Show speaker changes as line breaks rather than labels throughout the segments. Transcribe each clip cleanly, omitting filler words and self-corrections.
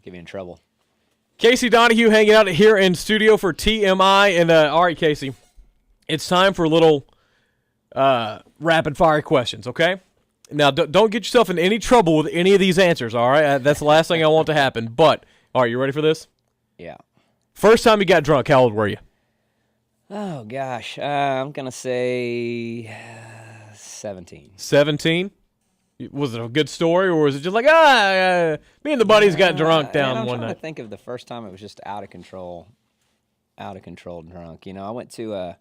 get me in trouble.
Casey Donahew hanging out here in studio for TMI. And all right, Casey, it's time for a little rapid-fire questions, okay? Now, don't get yourself in any trouble with any of these answers, all right? That's the last thing I want to happen. But, all right, you ready for this?
Yeah.
First time you got drunk, how old were you?
Oh, gosh. I'm going to say 17.
17? Was it a good story, or was it just like, me and the buddies got drunk down
I'm
one
trying
night?
to think of the first time it was just out of control drunk. I went to I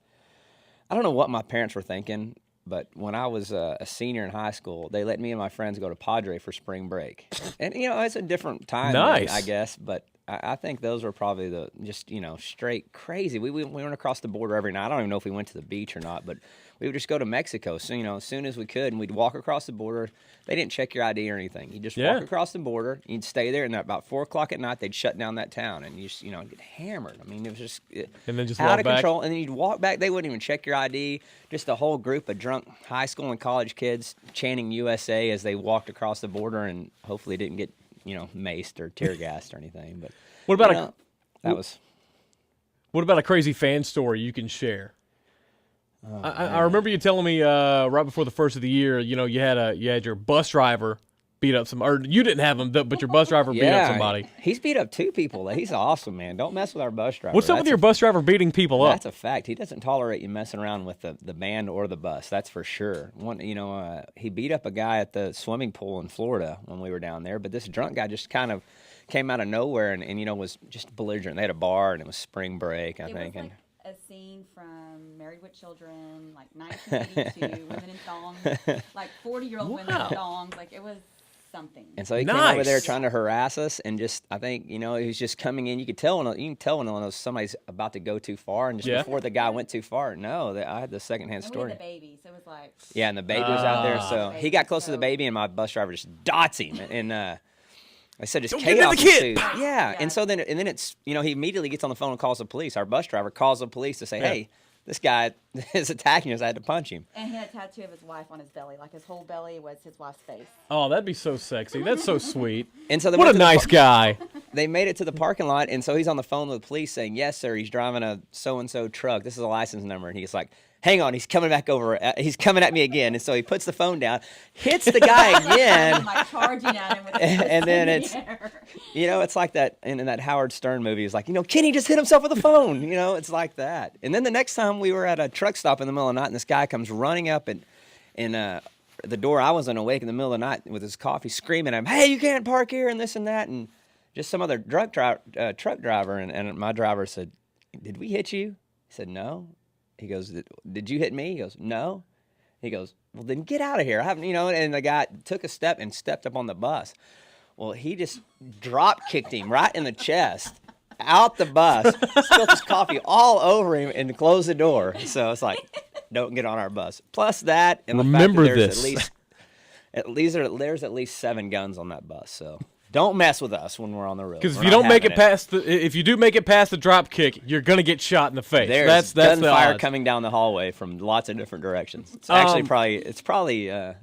don't know what my parents were thinking, but when I was a senior in high school, they let me and my friends go to Padre for spring break. And, it's a different time,
Nice.
I guess, but I think those were probably the just, straight crazy. We went across the border every night. I don't even know if we went to the beach or not, but we would just go to Mexico, so, as soon as we could, and we'd walk across the border. They didn't check your ID or anything. You just walk across the border, you'd stay there, and about 4 o'clock at night, they'd shut down that town, and you just, get hammered. I mean, it was just
And then just
out
walk
of
back?
control. And then you'd walk back. They wouldn't even check your ID. Just a whole group of drunk high school and college kids chanting USA as they walked across the border, and hopefully didn't get, maced or tear gassed or anything. But
What about What about a crazy fan story you can share? I remember you telling me right before the first of the year, you had your bus driver beat up or you didn't have him, but your bus driver beat up somebody.
He's beat up 2 people. He's awesome, man. Don't mess with our bus driver.
What's up with your bus driver beating people up?
That's a fact. He doesn't tolerate you messing around with the band or the bus. That's for sure. He beat up a guy at the swimming pool in Florida when we were down there, but this drunk guy just kind of came out of nowhere and was just belligerent. They had a bar and it was spring break, I think.
Was like a scene from Married with Children, like 1982, women in thongs, like 40-year-old women in thongs. Like, it was something.
And so he came over there trying to harass us, and just, I think, he was just coming in. You can tell when somebody's about to go too far, and just before the guy went too far. No, I had the secondhand story.
We had the baby, so it was like.
Yeah, and the baby was out there, so he got close to the baby, and my bus driver just dots him, and I said, just chaos ensued. Yeah, and so then it's, he immediately gets on the phone and calls the police. Our bus driver calls the police to say, hey, this guy is attacking us. I had to punch him.
And he had a tattoo of his wife on his belly. Like, his whole belly was his wife's face.
Oh, that'd be so sexy. That's so sweet.
And so
what a nice guy.
They made it to the parking lot, and so he's on the phone with the police saying, yes, sir, he's driving a so-and-so truck. This is a license number. And he's like, hang on, he's coming back over. He's coming at me again. And so he puts the phone down, hits the guy again.
Like charging at him with
and then it's, it's like that in that Howard Stern movie. It's like, Kenny just hit himself with a phone. It's like that. And then the next time we were at a truck stop in the middle of the night, and this guy comes running up and the door. I wasn't awake in the middle of the night with his coffee, screaming at him, hey, you can't park here and this and that. And just some other truck driver. And my driver said, did we hit you? He said, no. He goes, did you hit me? He goes, no. He goes, well, then get out of here. I haven't, and the guy took a step and stepped up on the bus. Well, he just drop-kicked him right in the chest, out the bus, spilled his coffee all over him, and closed the door. So it's like, don't get on our bus. Plus that, and the fact that there's at least 7 guns on that bus. So don't mess with us when we're on the road.
Because if you don't make it past if you do make it past the drop kick, you're gonna get shot in the face.
There's
that's
gunfire coming down the hallway from lots of different directions. It's actually probably a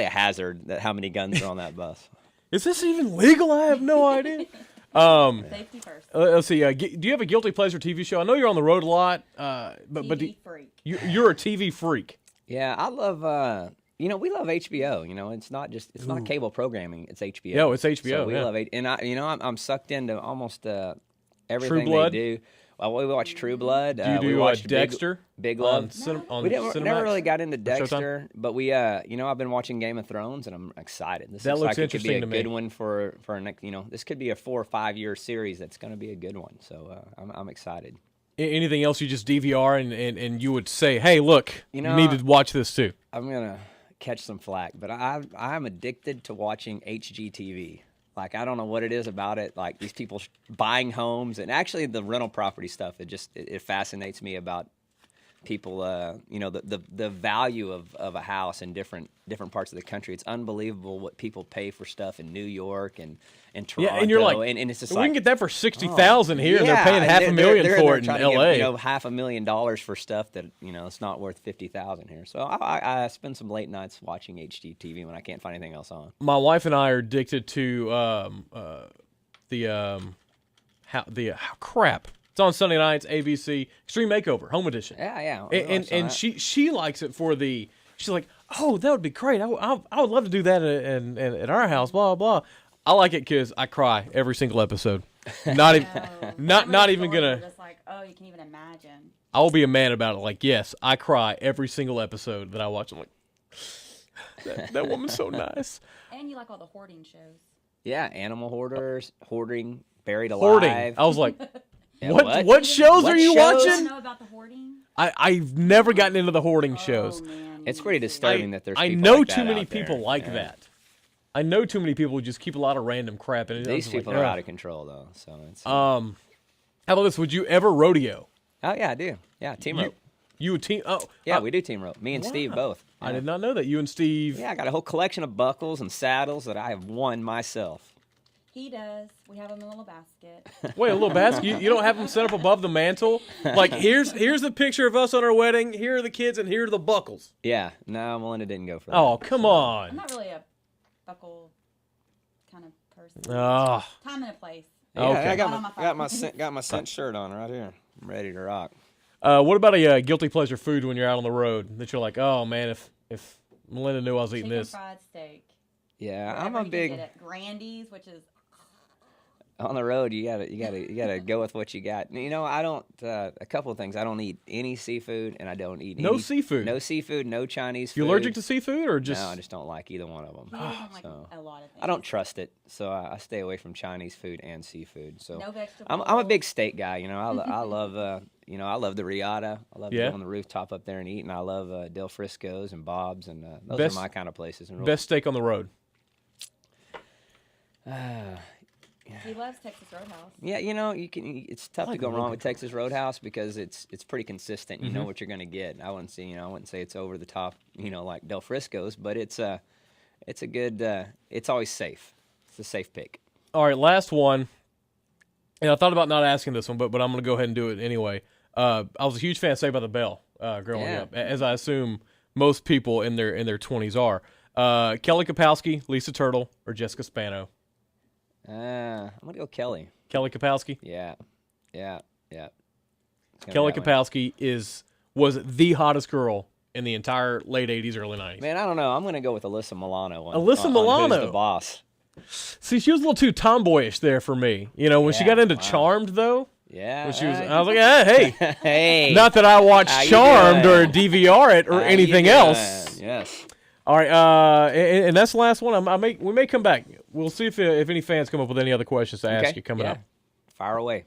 hazard that how many guns are on that bus.
Is this even legal? I have no idea.
Safety first.
Let's see. Do you have a guilty pleasure TV show? I know you're on the road a lot, but
freak.
You're a TV freak.
Yeah, I love. We love HBO. It's not cable programming. It's HBO.
Yeah, it's HBO.
So we love it, and I'm sucked into almost everything they do. Well, we watch True Blood.
Do you do
we watched
Dexter?
Big Love.
We
never really got into Dexter, but we I've been watching Game of Thrones, and I'm excited. This
looks
like
interesting
it could be a good one for next. This could be a 4 or 5 year series. That's going to be a good one. So I'm excited.
Anything else you just DVR and you would say, hey, look, you need to watch this too.
I'm gonna catch some flack, but I'm addicted to watching HGTV. Like, I don't know what it is about it. Like, these people buying homes, and actually the rental property stuff. It fascinates me about people. The value of a house in different parts of the country. It's unbelievable what people pay for stuff in New York and Toronto.
Yeah, and you're like,
and it's just
we can get that for $60,000 here, and they're paying $500,000 for it in L.A.
$500,000 for stuff that it's not worth $50,000 here. So I spend some late nights watching HGTV when I can't find anything else on.
My wife and I are addicted to crap. It's on Sunday nights, ABC Extreme Makeover Home Edition.
Yeah.
And she likes it for the. She's like, oh, that would be great. I would love to do that at our house. Blah blah. I like it because I cry every single episode. Not even not even gonna.
Just like, oh, you can even imagine.
I will be a man about it. Like, yes, I cry every single episode that I watch. I'm like, that woman's so nice.
And you like all the hoarding shows.
Yeah, animal hoarders, hoarding, buried alive.
Hoarding. I was like,
Yeah,
what shows
What
are you
shows?
You
watching?
know about the hoarding?
I've never gotten into the hoarding shows.
Oh, man,
It's
you
pretty
need to.
disturbing that there's.
I
people
know
like
too
that
many
out there.
people like
Yeah.
that. I know too many people who just keep a lot of random crap. And
These people are out of control, though. So it's.
How about this? Would you ever rodeo?
Oh yeah, I do. Yeah, team rope.
You would team? Oh,
Yeah, we do team rope. Me and Steve both.
I did not know that. You and Steve.
Yeah, I got a whole collection of buckles and saddles that I have won myself.
He does. We have him in a little basket.
Wait, a little basket. You don't have them set up above the mantle? Like here's the picture of us on our wedding. Here are the kids, and here are the buckles.
Yeah, no, Melinda didn't go for that.
Oh, come
I'm
on.
not really a buckle kind of person.
Oh,
Time and a place.
Yeah,
okay.
I
Not on my phone.
got my scent shirt on right here. I'm ready to rock.
what about a guilty pleasure food when you're out on the road that you're like, oh man, if Melinda knew I was eating
Chicken
this.
fried steak.
Yeah,
Wherever
I'm a
you can
big
get it. Grandy's, which is
on the road. You gotta go with what you got. You know, I don't. A couple of things. I don't eat any seafood, and I don't eat
No
any,
seafood?
No seafood. No Chinese food.
You allergic to seafood or just?
No, I just don't like either one of them.
he doesn't like
So,
a lot of things.
I don't trust it, so I stay away from Chinese food and seafood. So
No vegetables.
I'm a big steak guy. You know, I love you know, I love the Riata. I love to
Yeah.
go on the rooftop up there and eat, and I love Del Frisco's and Bob's, and those
Best-
are my kind of places. And
Best steak on the road.
He loves Texas Roadhouse.
Yeah, you know, it's tough to
like
go wrong
Logan.
with Texas Roadhouse because it's pretty consistent. You know
Mm-hmm.
what you're gonna get. I wouldn't say it's over the top. You know, like Del Frisco's, but it's a good. It's always safe. It's a safe pick.
All right, last one. And I thought about not asking this one, but I'm going to go ahead and do it anyway. I was a huge fan of Saved by the Bell growing
Yeah.
up, as I assume most people in their 20s are. Kelly Kapowski, Lisa Turtle, or Jessica Spano?
I'm gonna go Kelly.
Kelly Kapowski.
Yeah. It's gonna
Kelly
be that one.
Kapowski was the hottest girl in the entire late 80s, early 90s.
Man, I don't know. I'm gonna go with Alyssa Milano.
Alyssa
on
Milano.
Who's the Boss?
See, she was a little too tomboyish there for me. You know, when she
Yeah,
got into
wow.
Charmed, though,
Yeah.
when she was, I was like, hey.
hey.
Not that I watched
How you
Charmed or
doing?
DVR it or
How you
anything
doing?
else.
Yes.
All right, and that's the last one. We may come back. We'll see if any fans come up with any other questions to ask you coming
yeah.
up.
Fire away.